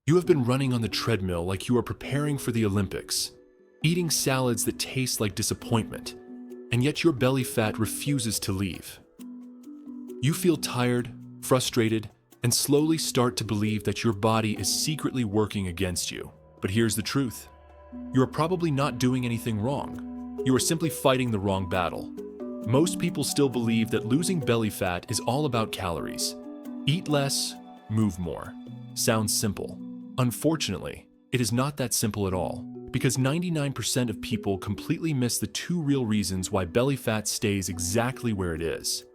You have been running on the treadmill like you are preparing for the Olympics, eating salads that taste like disappointment, and yet your belly fat refuses to leave. You feel tired, frustrated, and slowly start to believe that your body is secretly working against you. But here's the truth. You are probably not doing anything wrong. You are simply fighting the wrong battle. Most people still believe that losing belly fat is all about calories. Eat less, move more. Sounds simple. Unfortunately, it is not that simple at all, because 99% of people completely miss the two real reasons why belly fat stays exactly where it is.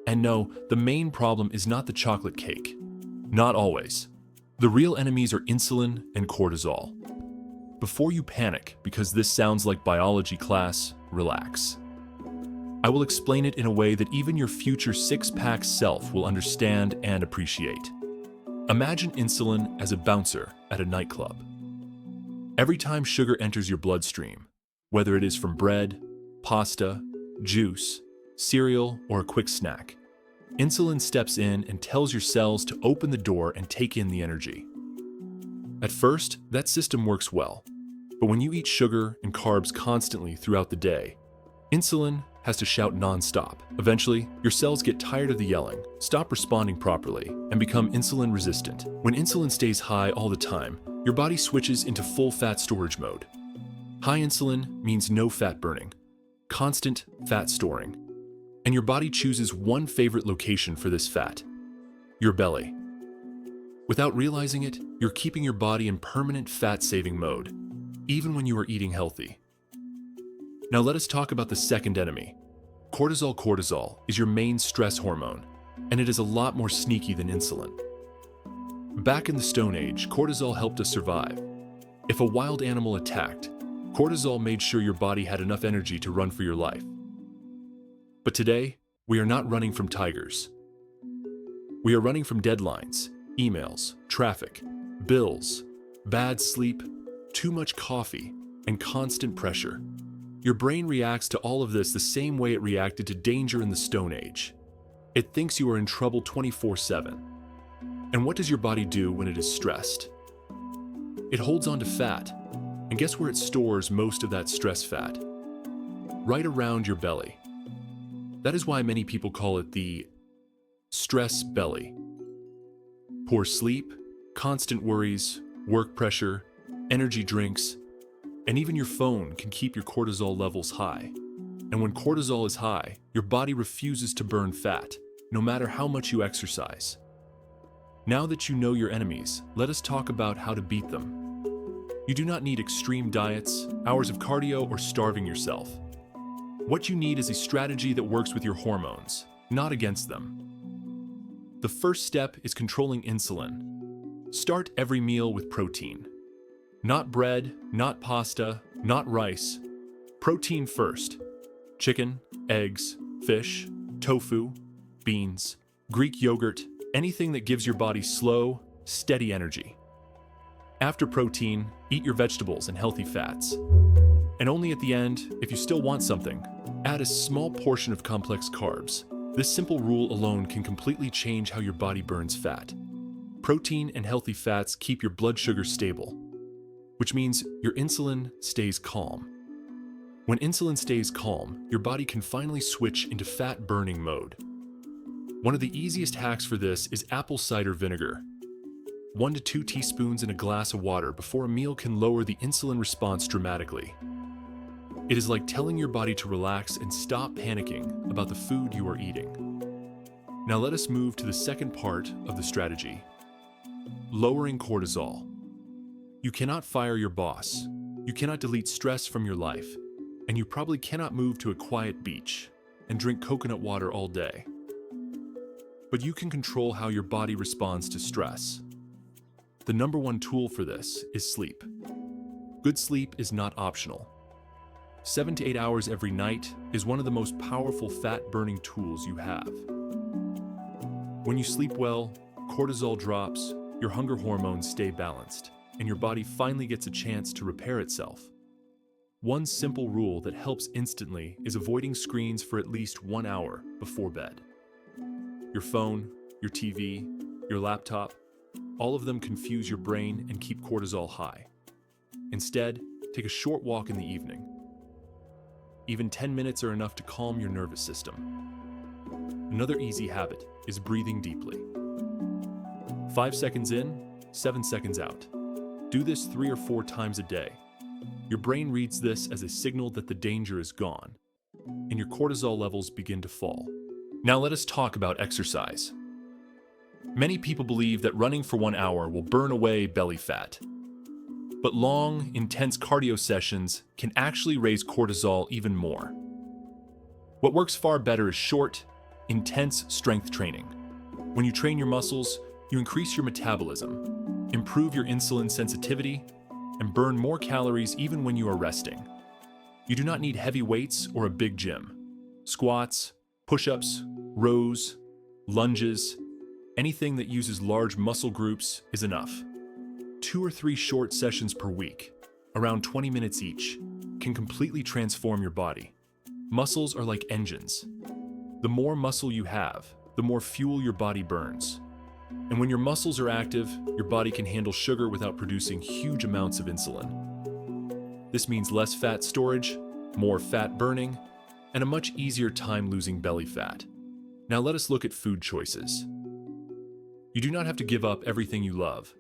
And no, the main problem is not the chocolate cake. Not always. The real enemies are insulin and cortisol. Before you panic, because this sounds like biology class, relax. I will explain it in a way that even your future six-pack self will understand and appreciate. Imagine insulin as a bouncer at a nightclub. Every time sugar enters your bloodstream, whether it is from bread, pasta, juice, cereal, or a quick snack, insulin steps in and tells your cells to open the door and take in the energy. At first, that system works well, but when you eat sugar and carbs constantly throughout the day, insulin has to shout non-stop. Eventually, your cells get tired of the yelling, stop responding properly, and become insulin resistant. When insulin stays high all the time, your body switches into full fat storage mode. High insulin means no fat burning, constant fat storing. And your body chooses one favorite location for this fat: your belly. Without realizing it, you're keeping your body in permanent fat-saving mode, even when you are eating healthy. Now let us talk about the second enemy. Cortisol. Cortisol is your main stress hormone, and it is a lot more sneaky than insulin. Back in the Stone Age, cortisol helped us survive. If a wild animal attacked, cortisol made sure your body had enough energy to run for your life. But today, we are not running from tigers. We are running from deadlines, emails, traffic, bills, bad sleep, too much coffee, and constant pressure. Your brain reacts to all of this the same way it reacted to danger in the Stone Age. It thinks you are in trouble 24/7. And what does your body do when it is stressed? It holds on to fat. And guess where it stores most of that stress fat? Right around your belly. That is why many people call it the stress belly. Poor sleep, constant worries, work pressure, energy drinks, and even your phone can keep your cortisol levels high. And when cortisol is high, your body refuses to burn fat, no matter how much you exercise. Now that you know your enemies, let us talk about how to beat them. You do not need extreme diets, hours of cardio, or starving yourself. What you need is a strategy that works with your hormones, not against them. The first step is controlling insulin. Start every meal with protein. Not bread, not pasta, not rice. Protein first. Chicken, eggs, fish, tofu, beans, Greek yogurt, anything that gives your body slow, steady energy. After protein, eat your vegetables and healthy fats. And only at the end, if you still want something, add a small portion of complex carbs. This simple rule alone can completely change how your body burns fat. Protein and healthy fats keep your blood sugar stable, which means your insulin stays calm. When insulin stays calm, your body can finally switch into fat-burning mode. One of the easiest hacks for this is apple cider vinegar. 1 to 2 teaspoons in a glass of water before a meal can lower the insulin response dramatically. It is like telling your body to relax and stop panicking about the food you are eating. Now let us move to the second part of the strategy: lowering cortisol. You cannot fire your boss, you cannot delete stress from your life, and you probably cannot move to a quiet beach and drink coconut water all day. But you can control how your body responds to stress. The number one tool for this is sleep. Good sleep is not optional. 7 to 8 hours every night is one of the most powerful fat-burning tools you have. When you sleep well, cortisol drops, your hunger hormones stay balanced, and your body finally gets a chance to repair itself. One simple rule that helps instantly is avoiding screens for at least 1 hour before bed. Your phone, your TV, your laptop, All of them confuse your brain and keep cortisol high. Instead, take a short walk in the evening. Even 10 minutes are enough to calm your nervous system. Another easy habit is breathing deeply. 5 seconds in, 7 seconds out. Do this 3 or 4 times a day. Your brain reads this as a signal that the danger is gone, and your cortisol levels begin to fall. Now let us talk about exercise. Many people believe that running for 1 hour will burn away belly fat. But long, intense cardio sessions can actually raise cortisol even more. What works far better is short, intense strength training. When you train your muscles, you increase your metabolism, improve your insulin sensitivity, and burn more calories even when you are resting. You do not need heavy weights or a big gym. Squats, push-ups, rows, lunges, anything that uses large muscle groups is enough. 2 or 3 short sessions per week, around 20 minutes each, can completely transform your body. Muscles are like engines. The more muscle you have, the more fuel your body burns. And when your muscles are active, your body can handle sugar without producing huge amounts of insulin. This means less fat storage, more fat burning, and a much easier time losing belly fat. Now let us look at food choices. You do not have to give up everything you love.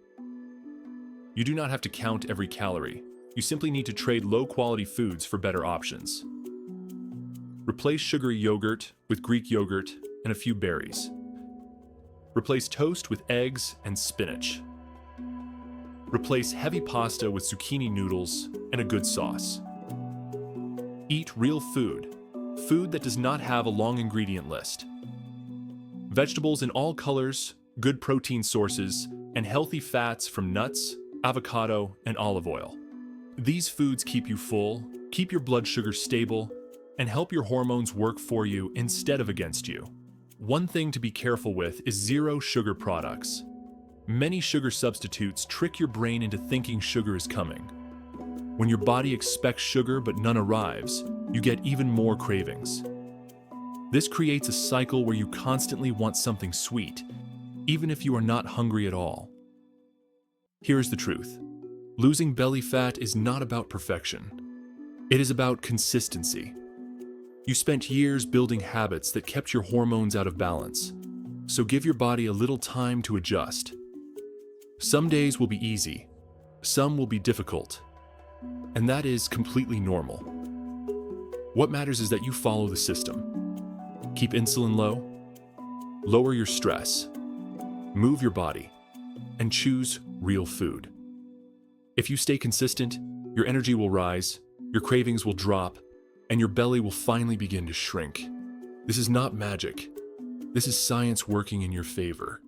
You do not have to count every calorie. You simply need to trade low-quality foods for better options. Replace sugary yogurt with Greek yogurt and a few berries. Replace toast with eggs and spinach. Replace heavy pasta with zucchini noodles and a good sauce. Eat real food, food that does not have a long ingredient list. Vegetables in all colors, good protein sources, and healthy fats from nuts, avocado, and olive oil. These foods keep you full, keep your blood sugar stable, and help your hormones work for you instead of against you. One thing to be careful with is zero sugar products. Many sugar substitutes trick your brain into thinking sugar is coming. When your body expects sugar but none arrives, you get even more cravings. This creates a cycle where you constantly want something sweet, even if you are not hungry at all. Here's the truth. Losing belly fat is not about perfection. It is about consistency. You spent years building habits that kept your hormones out of balance, so give your body a little time to adjust. Some days will be easy, some will be difficult, and that is completely normal. What matters is that you follow the system. Keep insulin low, lower your stress, move your body, and choose real food. If you stay consistent, your energy will rise, your cravings will drop, and your belly will finally begin to shrink. This is not magic. This is science working in your favor.